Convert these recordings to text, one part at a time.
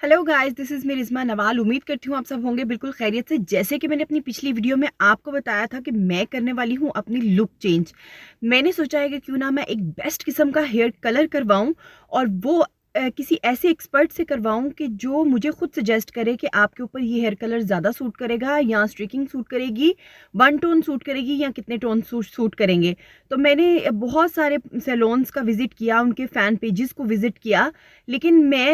Hello guys, this is me Rizma Nawal. उम्मीद करती हूँ आप सब होंगे बिल्कुल खैरियत से। जैसे कि मैंने अपनी पिछली वीडियो में आपको बताया था कि मैं करने वाली हूँ अपनी लुक चेंज। मैंने सोचा है कि क्यों ना मैं एक बेस्ट किस्म का हेयर कलर करवाऊँ और वो किसी ऐसे एक्सपर्ट से करवाऊँ कि जो मुझे खुद सजेस्ट करे कि आपके ऊपर ये हेयर कलर ज़्यादा सूट करेगा या स्ट्रिकिंग सूट करेगी, वन टोन सूट करेगी या कितने टोन सूट करेंगे। तो मैंने बहुत सारे सैलून्स का विज़िट किया, उनके फ़ैन पेजेस को विज़िट किया, लेकिन मैं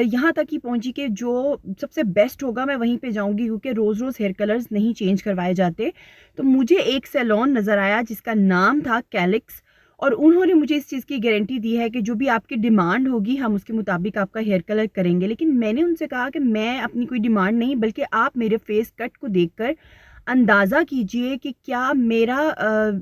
यहाँ तक ही पहुँची कि जो सबसे बेस्ट होगा मैं वहीं पे जाऊँगी, क्योंकि रोज़ रोज़ हेयर कलर्स नहीं चेंज करवाए जाते। तो मुझे एक सैलून नज़र आया जिसका नाम था कैलिक्स, और उन्होंने मुझे इस चीज़ की गारंटी दी है कि जो भी आपकी डिमांड होगी हम उसके मुताबिक आपका हेयर कलर करेंगे। लेकिन मैंने उनसे कहा कि मैं अपनी कोई डिमांड नहीं, बल्कि आप मेरे फेस कट को देखकर अंदाज़ा कीजिए कि क्या मेरा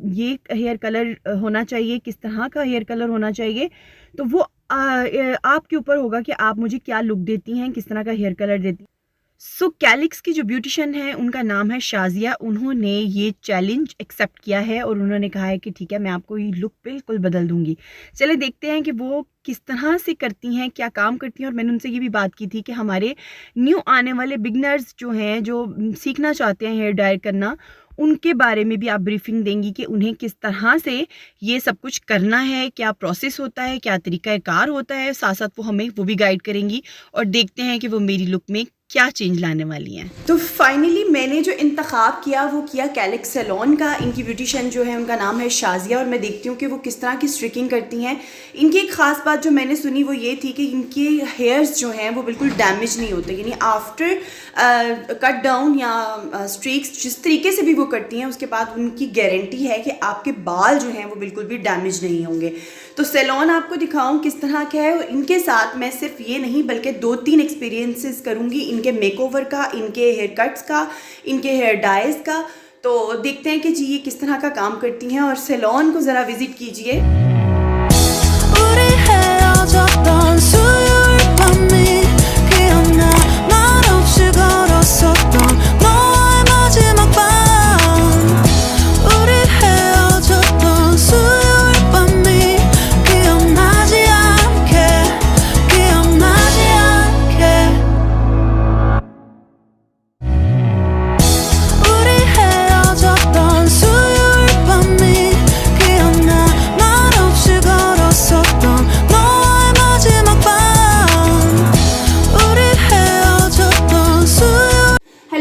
ये हेयर कलर होना चाहिए, किस तरह का हेयर कलर होना चाहिए। तो वो आपके ऊपर होगा कि आप मुझे क्या लुक देती हैं, किस तरह का हेयर कलर देती हैं। सो कैलिक्स की जो ब्यूटिशियन है उनका नाम है शाजिया। उन्होंने ये चैलेंज एक्सेप्ट किया है और उन्होंने कहा है कि ठीक है, मैं आपको ये लुक बिल्कुल बदल दूंगी। चले देखते हैं कि वो किस तरह से करती हैं, क्या काम करती हैं। और मैंने उनसे ये भी बात की थी कि हमारे न्यू आने वाले बिगनर्स जो हैं, जो सीखना चाहते हैं हेयर डायर करना, उनके बारे में भी आप ब्रीफिंग देंगी कि उन्हें किस तरह से ये सब कुछ करना है, क्या प्रोसेस होता है, क्या तरीक़ाकार होता है। साथ साथ वो हमें वो भी गाइड करेंगी और देखते हैं कि वो मेरी लुक में क्या चेंज लाने वाली हैं। तो फाइनली मैंने जो इंतखाब किया वो किया कैलिक्स सैलून का। इनकी ब्यूटिशियन जो है उनका नाम है शाजिया, और मैं देखती हूँ कि वो किस तरह की स्ट्रिकिंग करती हैं। इनकी एक ख़ास बात जो मैंने सुनी वो ये थी कि इनके हेयर्स जो हैं वो बिल्कुल डैमेज नहीं होते, यानी आफ्टर कट डाउन या स्ट्रीक्स जिस तरीके से भी वो करती हैं उसके बाद उनकी गारंटी है कि आपके बाल जो हैं वो बिल्कुल भी डैमेज नहीं होंगे। तो सैलून आपको दिखाऊं किस तरह का है, और इनके साथ मैं सिर्फ ये नहीं बल्कि 2-3 एक्सपीरियंसेस करूंगी, इनके मेकओवर का, इनके हेयर कट्स का, इनके हेयर डाइज का। तो देखते हैं कि जी ये किस तरह का काम करती हैं, और सैलून को ज़रा विज़िट कीजिए।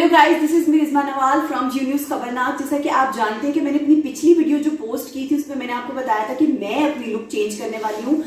Guys, this is me Rizma Nawal from ji news खबरनाक। जैसा कि आप जानते हैं कि मैंने अपनी पिछली वीडियो जो पोस्ट की थी उसमें मैंने आपको बताया था कि मैं अपनी लुक चेंज करने वाली हूँ।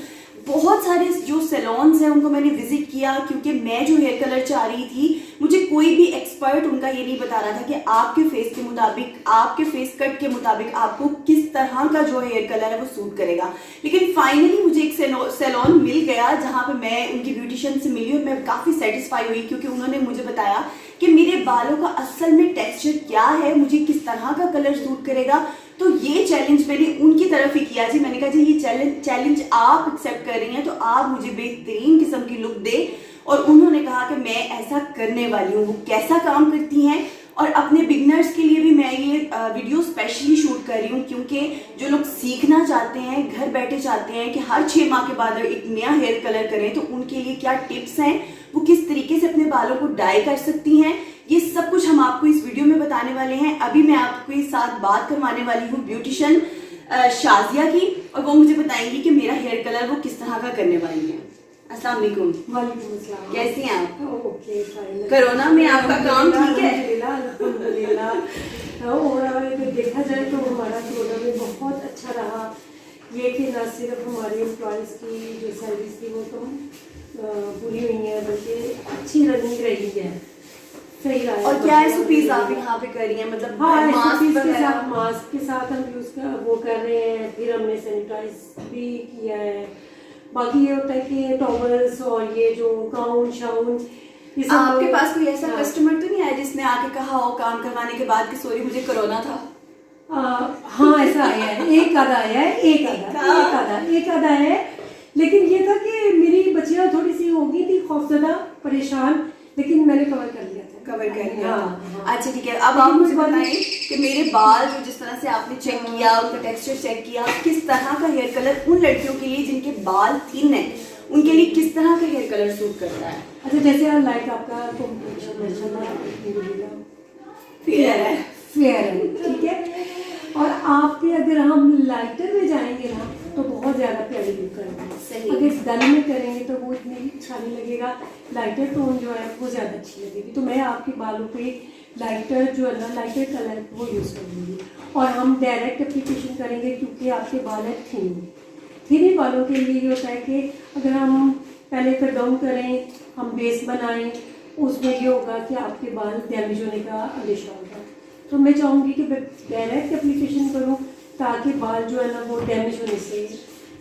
बहुत सारे जो सैलून्स हैं उनको मैंने विजिट किया, क्योंकि मैं जो हेयर कलर चाह रही थी मुझे कोई भी एक्सपर्ट उनका ये नहीं बता रहा था कि आपके फेस के मुताबिक, आपके फेस कट के मुताबिक आपको किस तरह का जो हेयर कलर है वो सूट करेगा। लेकिन फाइनली मुझे एक सैलून मिल गया जहाँ पे मैं उनकी ब्यूटिशियन से मिली और मैं काफ़ी सेटिस्फाई हुई, क्योंकि उन्होंने मुझे बताया कि मेरे बालों का असल में टेक्सचर क्या है, मुझे किस तरह का कलर सूट करेगा। तो ये चैलेंज मैंने उनकी तरफ ही किया जी। मैंने कहा जी ये चैलेंज आप एक्सेप्ट कर रही हैं तो आप मुझे बेहतरीन किस्म की लुक दे, और उन्होंने कहा कि मैं ऐसा करने वाली हूँ। वो कैसा काम करती हैं, और अपने बिगनर्स के लिए भी मैं ये वीडियो स्पेशली शूट कर रही हूँ, क्योंकि जो लोग सीखना चाहते हैं, घर बैठे चाहते हैं कि हर 6 माह के बाद एक नया हेयर कलर करें, तो उनके लिए क्या टिप्स हैं, वो किस तरीके से अपने बालों को डाई कर सकती हैं, ये सब कुछ हम आपको इस वीडियो में बताने वाले हैं। अभी मैं आपके साथ बात करवाने वाली हूँ ब्यूटिशियन शाजिया की, और वो मुझे बताएंगी कि मेरा हेयर कलर वो किस तरह का करने वाली है। अस्सलाम वालेकुम। वालेकुम अस्सलाम। कैसी हैं आप? Okay fine. कोरोना में आपका काम ठीक है? अल्हम्दुलिल्लाह। और देखा जाए तो हमारा कोरोना में बहुत अच्छा रहा। ये कि न सिर्फ हमारे एम्प्लॉयज़ की जो सर्विस थी वो तो पूरी हुई है, बल्कि अच्छी रनिंग रही है, सही रहा है। और क्या है सुपीस आप यहाँ पे कर रही हैं, मतलब हाँ, मास्क के साथ हम वो कर रहे हैं, फिर हमने सैनिटाइज भी किया है। बाकी ये होता है कि टॉवल्स और ये जो गाउन शाउन, आपके पास कोई ऐसा कस्टमर तो नहीं आया जिसने आके कहा हो काम करवाने के बाद कि सॉरी मुझे कोरोना था? हाँ ऐसा आया है, एक आधा आया है, एक आधा है। लेकिन ये था कि मेरी बच्चियां थोड़ी सी हो गई थी खौफजदा, परेशान, लेकिन मैंने कवर कर लिया था। हाँ। अच्छा ठीक है, अब आप मुझे बताएं कि मेरे बाल जो जिस तरह से आपने चेक किया, उनका टेक्सचर चेक किया, किस तरह का हेयर कलर उन लड़कियों के लिए जिनके बाल थिन है, उनके लिए किस तरह का हेयर कलर सूट करता है? अच्छा, जैसे लाइक आपका कॉम्प्लेक्शन माशाल्लाह फेयर है, फेयर है, ठीक है। और आपके अगर हम लाइटर में जाएंगे ना तो बहुत ज़्यादा प्यारी लुक करेंगे। सही। अगर डल में करेंगे तो वो इतनी अच्छा नहीं लगेगा, लाइटर टोन जो है वो ज़्यादा अच्छी लगेगी। तो मैं आपके बालों पे लाइटर जो है ना, लाइटर कलर वो यूज़ करूँगी। और हम डायरेक्ट एप्लीकेशन करेंगे क्योंकि आपके बाल है थिन बालों के लिए ये होता है कि अगर हम पहले कट डाउन करें, हम बेस बनाएं, उसमें ये होगा कि आपके बाल डैमेज होने का अंदेशा होगा। तो मैं चाहूँगी कि डायरेक्ट एप्लीकेशन करूँ ताकि बाल जो है ना वो डैमेज होने से।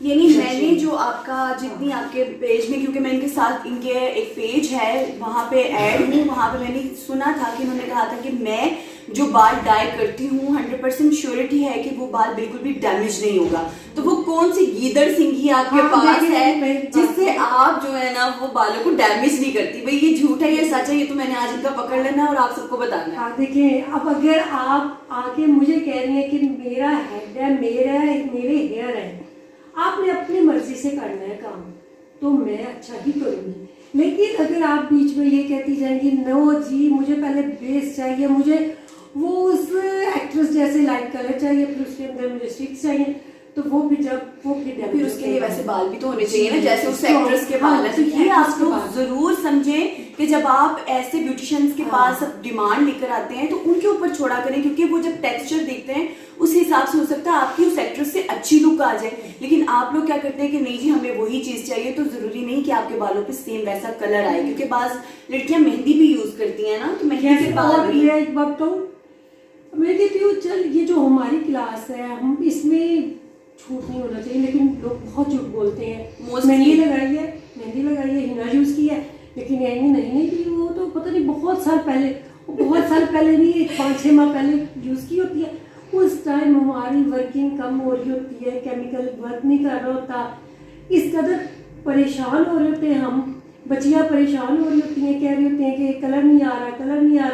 यानी मैंने जो आपका जितनी आपके पेज में, क्योंकि मैं इनके साथ इनके एक पेज है वहाँ पे ऐड हूँ, वहाँ पे मैंने सुना था कि उन्होंने कहा था कि मैं जो बाल डाई करती हूँ 100% श्योरिटी है कि वो बाल बिल्कुल भी डैमेज नहीं होगा। तो वो कौन सी गीदड़ सिंघी आपके पास है जिससे आप जो है ना वो बालों को डैमेज नहीं करती? भाई ये झूठ है या सच है, ये तो मैंने आज इनका पकड़ लेना है और आप सबको बताना है। हाँ देखिए, अब अगर आप आके मुझे कह रही हैं कि मेरा हेड है, मेरे हेयर है, आपने अपनी मर्जी से करना है काम, तो मैं अच्छा ही करूँगी। लेकिन अगर आप बीच में ये कहती जाएंगी नो जी मुझे पहले बेस चाहिए, मुझे वो उस एक्ट्रेस जैसे लाइट कलर चाहिए, फिर उसके अंदर मुझे स्टिक्स चाहिए, तो वो भी फिर उसके लिए वैसे बाल भी तो होने चाहिए ना जैसे उस एक्ट्रेस के बाल है। तो ये आप लोग जरूर समझें कि जब आप ऐसे ब्यूटिशियंस के पास डिमांड लेकर आते हैं तो उनके ऊपर छोड़ा करें, क्योंकि वो जब टेक्सचर देखते हैं उस हिसाब से हो सकता है आपकी उस एक्ट्रेस से अच्छी लुक आ जाए। लेकिन आप लोग क्या करते हैं कि नहीं जी हमें वही चीज चाहिए, तो जरूरी नहीं कि आपके बालों पे सेम वैसा कलर आए, क्योंकि बाज लड़कियां मेहंदी भी यूज करती है ना, तो मेहंदी के बाल भी। एक बात कहूँ, मैं कहती हूँ चल ये जो हमारी क्लास है हम इसमें झूठ नहीं होना चाहिए, लेकिन लोग बहुत झूठ बोलते हैं। मेहंदी लगाई है, हिना यूज की है, लेकिन यही नहीं कि वो तो पता नहीं बहुत साल पहले नहीं 5-6 माह पहले यूज की होती है। उस टाइम हमारी वर्किंग कम हो रही होती है, केमिकल वर्क नहीं कर रहा होता, इस कदर परेशान हो रहे होते हैं हम, बच्चियाँ परेशान हो रही होती हैं, कह रही होती हैं कि कलर नहीं आ रहा,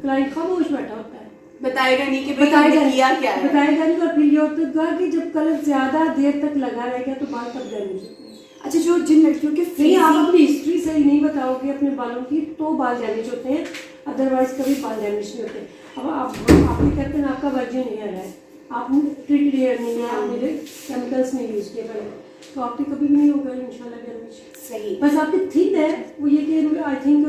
क्लाइंट खामोश बैठा होता है, बताएगा नहीं कि बताएगा किया क्या है, बताएगा नहीं। और फिर ये होता है कि जब कलर ज्यादा देर तक लगा रहेगा तो बाल तब डैमेज होते हैं। अच्छा, जो जिन लड़कियों के नहीं, आप अपनी हिस्ट्री सही नहीं बताओगे अपने बालों की तो बाल डैमेज होते हैं, अदरवाइज कभी बाल डैमेज नहीं होते। अब आप कहते हैं आपका वर्जिन हेयर है, आपने ट्रीटेड हेयर नहीं है, आपने केमिकल्स नहीं यूज किए पहले, तो आपके कभी भी नहीं होगा इंशाल्लाह डैमेज। सही। बस आपकी थिन है वो ये कि आई थिंक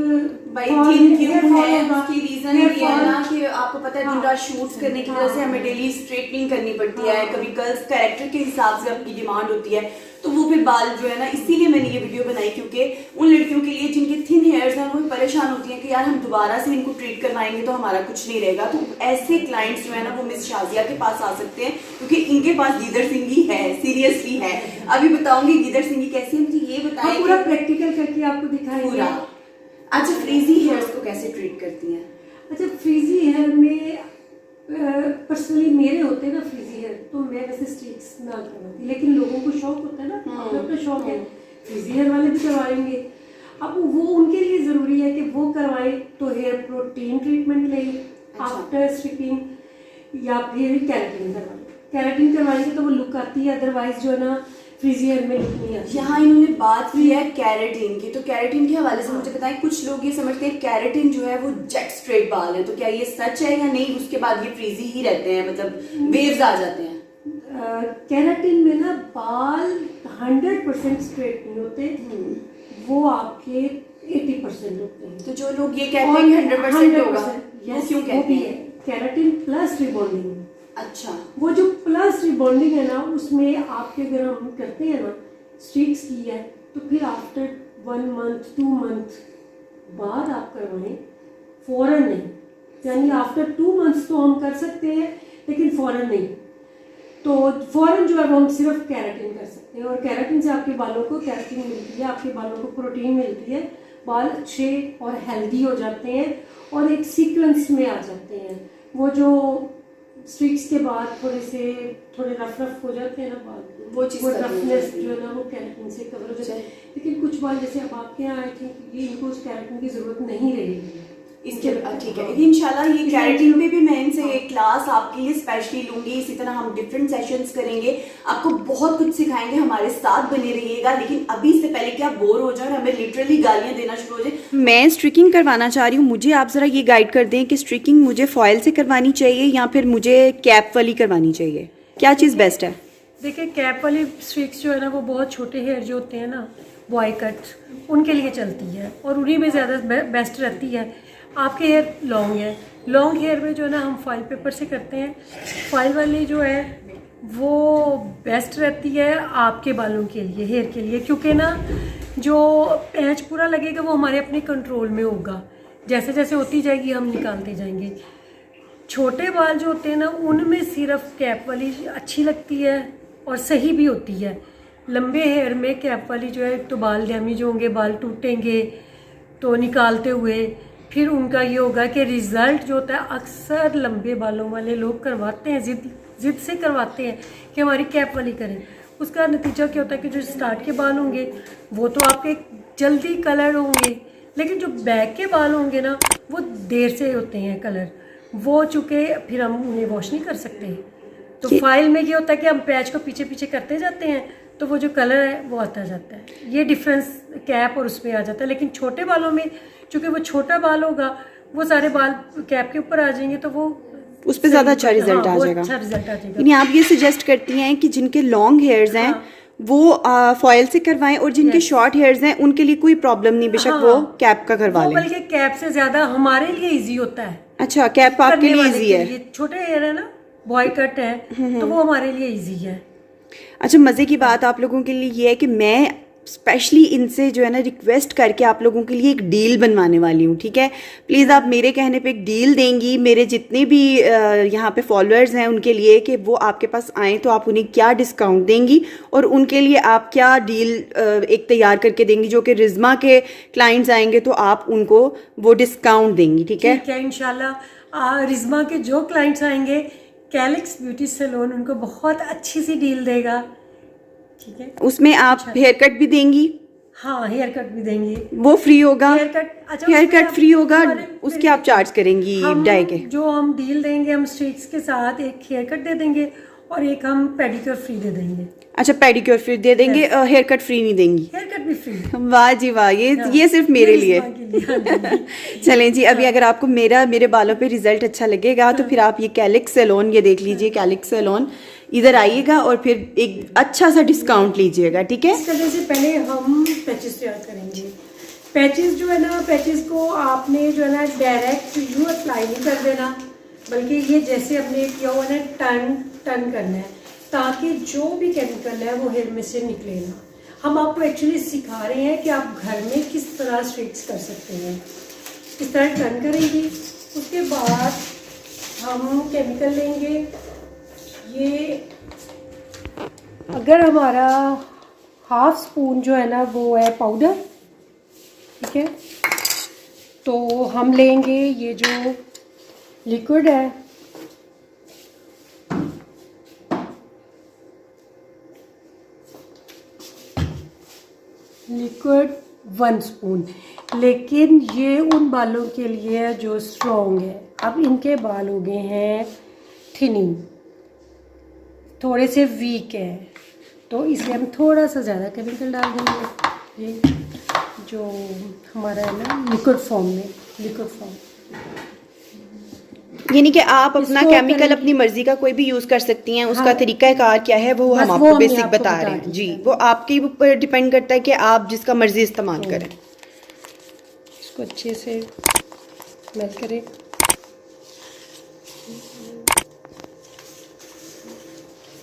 भाई थिन क्यों है उसकी रीजन ये है ना कि आपको पता है दिन रात शूट्स करने की वजह से हमें डेली स्ट्रेटनिंग करनी पड़ती है, कभी गर्ल्स कैरेक्टर के हिसाब से आपकी डिमांड होती है, तो वो फिर बाल जो है ना, इसीलिए मैंने ये वीडियो बनाई क्योंकि उन लड़कियों के लिए जिनके थिन हेयर्स हैं वो परेशान होती हैं कि यार हम दोबारा से इनको ट्रीट करवाएंगे तो हमारा कुछ नहीं रहेगा। तो ऐसे क्लाइंट्स जो है ना वो मिस शाजिया के पास आ सकते हैं क्योंकि इनके पास गीदड़ सिंघी है, सीरियसली है। अभी बताऊंगी गीदड़ सिंघी कैसे, मुझे ये बताएं पूरा प्रैक्टिकल करके आपको दिखाएंगे पूरा। अच्छा, फ्रीजी हेयर्स को कैसे ट्रीट करती हैं? अच्छा, फ्रीजी हेयर में पर्सनली मेरे होते हैं ना फ्रीजी हेयर, तो मैं वैसे स्ट्रिक्स ना करवाती, लेकिन लोगों को शौक होता है ना, अपना शौक है, फ्रीजी हेयर वाले भी करवाएंगे। अब वो उनके लिए ज़रूरी है कि वो करवाएं तो हेयर प्रोटीन ट्रीटमेंट लें आफ्टर स्ट्रिपिंग, या फिर कैराटिन करवाएंगे तो वो लुक आती है, अदरवाइज जो है ना फ्रीजी हेयर में लुक नहीं आती। यहाँ इन्होंने बात की है कैरेटिन की, तो कैरेटिन के हवाले से मुझे बताएं, कुछ लोग ये समझते हैं कैरेटिन जो है वो जेट स्ट्रेट बाल है, तो क्या ये सच है या नहीं? उसके बाद ये फ्रीजी ही रहते हैं, मतलब वेव्स आ जाते हैं? कैराटिन में ना बाल 100% स्ट्रेट नहीं होते, वो आपके 80% होते हैं। तो जो लोग ये कहते हैं कि 100% होगा, वो क्यों कहते हैं? Keratin plus rebonding. अच्छा, वो जो प्लस रिबॉन्डिंग है ना, उसमें आपके अगर हम करते हैं ना स्ट्रिक्स की है, तो फिर आफ्टर 1 मंथ 2 मंथ बाद आप करवाएं, फौरन नहीं। यानी आफ्टर 2 मंथ्स तो हम कर सकते हैं, लेकिन फौरन नहीं। तो फौरन जो है वो हम सिर्फ कैराटिन कर सकते हैं, और कैराटिन से आपके बालों को कैराटिन मिलती है, आपके बालों को प्रोटीन मिलती है, बाल अच्छे और हेल्दी हो जाते हैं और एक सीक्वेंस में आ जाते हैं। वो जो स्ट्रिक्स के बाद थोड़े रफ हो जाते हैं ना बाल, वो रफनेस जो है ना वो कैराटिन से कवर हो जाता है। लेकिन कुछ बाल जैसे अब आपके यहाँ आई थिंक ये इनको उस कैराटिन की जरूरत नहीं रहेगी। इसके ठीक है, इंशाल्लाह ये केराटिन पे भी मैं इनसे एक क्लास आपके लिए स्पेशली लूंगी। इसी तरह हम डिफरेंट सेशंस करेंगे, आपको बहुत कुछ सिखाएंगे, हमारे साथ बने रहिएगा। लेकिन अभी से पहले कि आप बोर हो जाए और हमें लिटरली गालियां देना शुरू हो जाए, मैं स्ट्रिकिंग करवाना चाह रही हूँ। मुझे आप जरा ये गाइड कर दें कि स्ट्रिकिंग मुझे फॉयल से करवानी चाहिए या फिर मुझे कैप वाली करवानी चाहिए, क्या चीज़ बेस्ट है? देखिए कैप वाली स्ट्रिक्स जो है ना वो बहुत छोटे हेयर जो होते हैं ना बॉय कट, उनके लिए चलती है और उन्हीं में ज़्यादा बेस्ट रहती है। आपके हेयर लॉन्ग है, लॉन्ग हेयर में जो है ना हम फॉइल पेपर से करते हैं। फॉइल वाली जो है वो बेस्ट रहती है आपके बालों के लिए, हेयर के लिए, क्योंकि ना जो पैच पूरा लगेगा वो हमारे अपने कंट्रोल में होगा। जैसे जैसे होती जाएगी हम निकालते जाएंगे। छोटे बाल जो होते हैं ना उनमें सिर्फ कैप वाली अच्छी लगती है और सही भी होती है। लंबे हेयर में कैप वाली जो है तो बाल डैमेज होंगे, बाल टूटेंगे, तो निकालते हुए फिर उनका ये होगा कि रिज़ल्ट जो होता है अक्सर लंबे बालों वाले लोग करवाते हैं, जिद से करवाते हैं कि हमारी कैप वाली करें। उसका नतीजा क्या होता है कि जो स्टार्ट के बाल होंगे वो तो आपके जल्दी कलर होंगे, लेकिन जो बैक के बाल होंगे ना वो देर से होते हैं कलर, वो चूँकि फिर हम उन्हें वॉश नहीं कर सकते। तो फाइल में ये होता है कि हम पैच को पीछे पीछे करते जाते हैं तो वो जो कलर है वो आता जाता है। ये डिफरेंस कैप और उसमें आ जाता है। लेकिन छोटे बालों में चूँकि वो छोटा बाल होगा वो सारे बाल कैप के ऊपर आ जाएंगे तो वो उस पर ज़्यादा अच्छा रिजल्ट आ जाएगा। अच्छा रिजल्ट आ जाएगा। यानी आप ये सजेस्ट करती हैं कि जिनके लॉन्ग हेयर्स हैं वो फॉयल से करवाएं और जिनके शॉर्ट हेयर्स हैं उनके लिए कोई प्रॉब्लम नहीं, बेशक वो कैप का करवा लें। बल्कि कैप से ज़्यादा हमारे लिए ईजी होता है। अच्छा, कैप आपके लिए ईजी है? छोटे हेयर है ना, बॉय कट है, तो वो हमारे लिए ईजी है। अच्छा, मज़े की बात आप लोगों के लिए ये है कि मैं स्पेशली इनसे जो है ना रिक्वेस्ट करके आप लोगों के लिए एक डील बनवाने वाली हूँ, ठीक है? प्लीज़ आप मेरे कहने पे एक डील देंगी मेरे जितने भी यहाँ पे फॉलोअर्स हैं उनके लिए, कि वो आपके पास आएँ तो आप उन्हें क्या डिस्काउंट देंगी और उनके लिए आप क्या डील एक तैयार करके देंगी, जो कि रिज़मा के क्लाइंट्स आएंगे तो आप उनको वो डिस्काउंट देंगी, ठीक है? ठीक है, इंशाल्लाह रिज़मा के जो क्लाइंट्स आएंगे कैलिक्स ब्यूटी सैलून उनको बहुत अच्छी सी डील देगा, ठीक है? उसमें आप हेयर कट भी देंगी? हाँ, हेयर कट भी देंगी। वो फ्री होगा? अच्छा, हेयर कट फ्री होगा, उसके आप चार्ज करेंगी डाई के? जो हम डील देंगे हम स्ट्रिक्स के साथ एक हेयर कट दे देंगे और एक हम पेडिक्योर फ्री दे देंगे। अच्छा, पेडिक्योर फ्री दे देंगे, हेयर कट फ्री नहीं देंगी? हेयर कट भी फ्री। वाह जी वाह, ये सिर्फ मेरे लिए। चलें जी, अभी अगर आपको मेरे बालों पे रिजल्ट अच्छा लगेगा तो फिर आप ये कैलिक्स सैलून, ये देख लीजिए कैलिक्स सैलून, इधर आइएगा और फिर एक अच्छा सा डिस्काउंट लीजिएगा, ठीक है? करने से पहले हम पैचेस तैयार करेंगे। पैचेस जो है ना, पैचेस को आपने जो है ना डायरेक्ट यूँ अप्लाई नहीं कर देना, बल्कि ये जैसे हमने किया हुआ ना टर्न करना है ताकि जो भी केमिकल है वो हेयर में से निकले ना। हम आपको एक्चुअली सिखा रहे हैं कि आप घर में किस तरह स्ट्रिक्स कर सकते हैं। इस तरह टर्न करेंगे, उसके बाद हम केमिकल लेंगे। ये अगर हमारा हाफ स्पून जो है ना वो है पाउडर, ठीक है, तो हम लेंगे ये जो लिक्विड है, लिक्विड 1 स्पून। लेकिन ये उन बालों के लिए है जो स्ट्रॉन्ग है। अब इनके बाल हो गए हैं थिनिंग, थोड़े से वीक है, तो इसलिए हम थोड़ा सा ज़्यादा केमिकल डाल देंगे। ये जो हमारा है ना लिक्विड फॉर्म में, लिक्विड फॉर्म, यानी कि आप अपना केमिकल अपनी मर्जी का कोई भी यूज कर सकती हैं। उसका तरीकाकार क्या है वो हम आपको बेसिक बता रहे हैं जी। वो आपके ऊपर डिपेंड करता है कि आप जिसका मर्जी इस्तेमाल करें। इसको अच्छे से मेल्ट करें।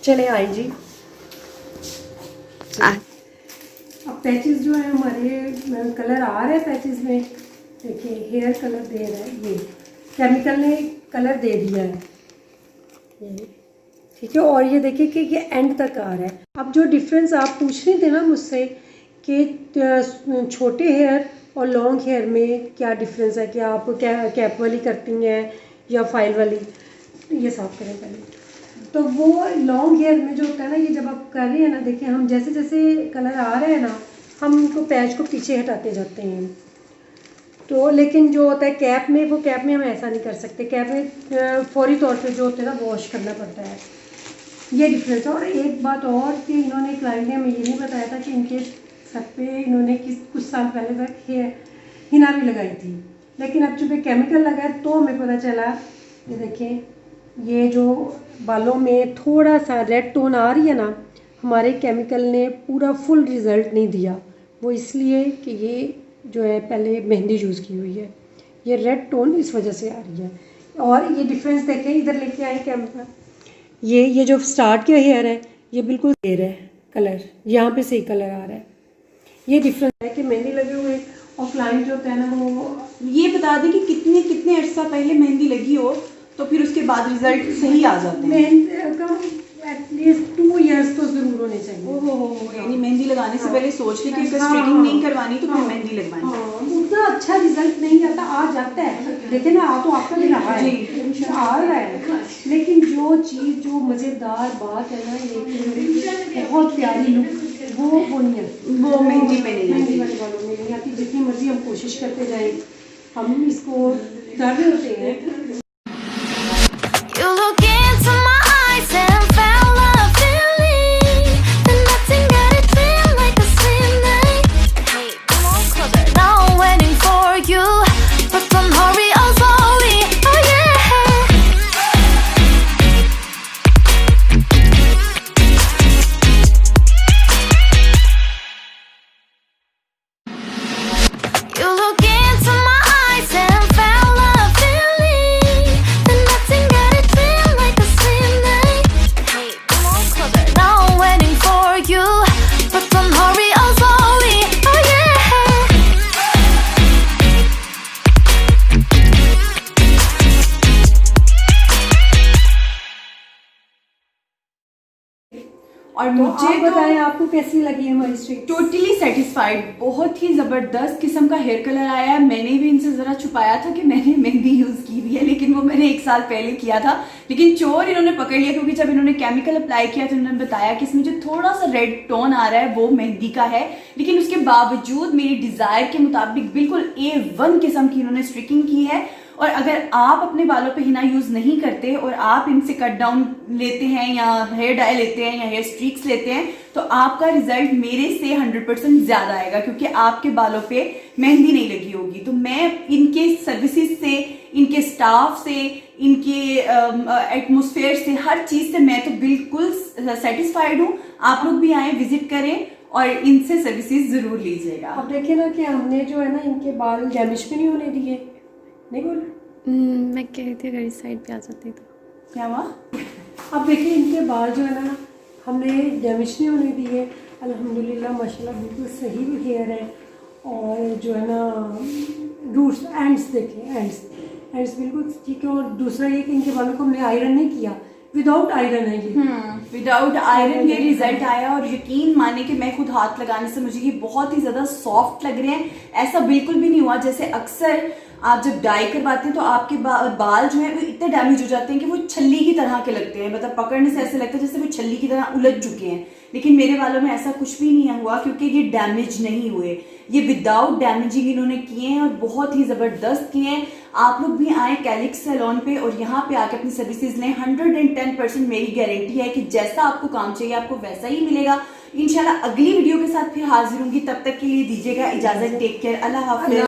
चले आए जी। अब पैचेस जो है हमारे कलर आ रहे हैं पैचेस में, देखिए हेयर कलर दे रहा है, ये केमिकल ने कलर दे दिया है ये, ठीक है। और ये देखिए कि ये एंड तक आ रहा है। अब जो डिफरेंस आप पूछ रहे थे ना मुझसे कि छोटे हेयर और लॉन्ग हेयर में क्या डिफरेंस है, कि आप क्या कैप वाली करती हैं या फाइल वाली, ये साफ करें पहले। तो वो लॉन्ग हेयर में जो होता है ना, ये जब आप कर रहे हैं ना, देखिए हम जैसे जैसे कलर आ रहे हैं ना, हम उनको पैच को पीछे हटाते जाते हैं, तो लेकिन जो होता है कैप में, वो कैप में हम ऐसा नहीं कर सकते। कैप में फौरी तौर पे जो होता है ना वॉश करना पड़ता है, ये डिफरेंस है। और एक बात और कि इन्होंने, क्लाइंट ने हमें ये नहीं बताया था कि इनके सर पे इन्होंने कुछ साल पहले तक हिना भी लगाई थी, लेकिन अब चूँकि केमिकल लगा है तो हमें पता चला। ये देखें, ये जो बालों में थोड़ा सा रेड टोन आ रही है ना, हमारे केमिकल ने पूरा फुल रिज़ल्ट नहीं दिया। वो इसलिए कि ये जो है पहले मेहंदी यूज़ की हुई है, ये रेड टोन इस वजह से आ रही है। और ये डिफरेंस देखें, इधर लेके आए कैमरा, ये जो स्टार्ट के हेयर है ये बिल्कुल क्लियर है, कलर यहाँ पे सही कलर आ रहा है। ये डिफरेंस है कि मेहंदी लगे हुए और क्लाइंट जो होता है ना वो, ये बता दें कि कितने कितने अर्सा पहले मेहंदी लगी हो तो फिर उसके बाद रिजल्ट सही आ जाते हैं। एटलीस्ट 2 years तो ज़रूर होने चाहिए। ओहो, यानी मेहंदी लगाने से पहले सोच ली कि अगर स्ट्रेटनिंग नहीं करवानी तो फिर मेहंदी लगवानी। उतना अच्छा रिजल्ट नहीं आता, आ जाता है, देखिए ना आ तो आपका भी रहा है, आ रहा है, लेकिन जो चीज़ जो मज़ेदार बात है ना, ये बहुत प्यारी लुक वो नहीं आती, वो मेहंदी पे नहीं मेहंदी वाले बालों में नहीं आती। जितनी मर्जी हम कोशिश करते जाएं, हम इसको डर रहे होते हैं। You look into my eyes and found a feeling that nothing got it feel like a slim night. Hey, come on closer. Now I'm waiting for you, but don't hurry, oh slowly. Oh yeah. You look into my eyes and found a feeling that nothing got it feel like a slim night. Hey, come on closer. Now I'm waiting for you, but don't hurry, oh slowly. Oh yeah. और तो मुझे आप बताएं आपको कैसी लगी हमारी street? Totally satisfied. बहुत ही ज़बरदस्त किस्म का हेयर कलर आया है। मैंने भी इनसे ज़रा छुपाया था कि मैंने मेहंदी यूज़ की हुई है, लेकिन वो मैंने 1 साल पहले किया था, लेकिन चोर इन्होंने पकड़ लिया क्योंकि जब इन्होंने केमिकल अप्लाई किया तो इन्होंने बताया कि इसमें जो थोड़ा सा रेड टोन आ रहा है वो मेहंदी का है, लेकिन उसके बावजूद मेरी डिज़ायर के मुताबिक बिल्कुल A1 किस्म की इन्होंने स्ट्रिकिंग की है। और अगर आप अपने बालों पे हिना यूज़ नहीं करते और आप इनसे कट डाउन लेते हैं या हेयर डाई लेते हैं या हेयर स्ट्रीक्स लेते हैं तो आपका रिजल्ट मेरे से 100% ज़्यादा आएगा, क्योंकि आपके बालों पे मेहंदी नहीं लगी होगी। तो मैं इनके सर्विसेज से, इनके स्टाफ से, इनके एटमॉस्फेयर से, हर चीज़ से मैं तो बिल्कुल सेटिस्फाइड हूँ। आप लोग भी आएँ, विजिट करें और इनसे सर्विसेज ज़रूर लीजिएगा। अब देखिए ना कि हमने जो है ना इनके बाल डैमेज भी नहीं होने दिए, नहीं बोल मैं कह रही थी अगर इस साइड पे आ जाती तो। क्या हुआ? अब देखिए इनके बाल जो है ना हमने डैमेज नहीं होने दिए, अल्हम्दुलिल्लाह माशाल्लाह बिल्कुल सही हेयर है। और जो है ना रूट्स, एंड्स देखें, एंड्स बिल्कुल ठीक है। और दूसरा ये कि इनके बालों को हमने आयरन नहीं किया, विदाउट आयरन है ये, विदाउट आयरन ये रिजल्ट आया। और यकीन माने कि मैं खुद हाथ लगाने से मुझे ये बहुत ही ज़्यादा सॉफ्ट लग रहे हैं। ऐसा बिल्कुल भी नहीं हुआ जैसे अक्सर आप जब डाई करवाते हैं तो आपके बाल जो है वो इतने डैमेज हो जाते हैं कि वो छल्ली की तरह के लगते हैं, मतलब पकड़ने से ऐसे लगता है जैसे वो छल्ली की तरह उलझ चुके हैं। लेकिन मेरे बालों में ऐसा कुछ भी नहीं हुआ क्योंकि ये डैमेज नहीं हुए, ये विदाउट डैमेजिंग इन्होंने किए हैं और बहुत ही ज़बरदस्त किए हैं। आप लोग भी आए कैलिक्स सैलून पे और यहाँ पे आके अपनी सर्विसेज लें। 110% मेरी गारंटी है कि जैसा आपको काम चाहिए आपको वैसा ही मिलेगा। इंशाल्लाह अगली वीडियो के साथ फिर हाजिर होंगी, तब तक के लिए दीजिएगा इजाज़त। टेक केयर, अल्लाह हाफ़िज़।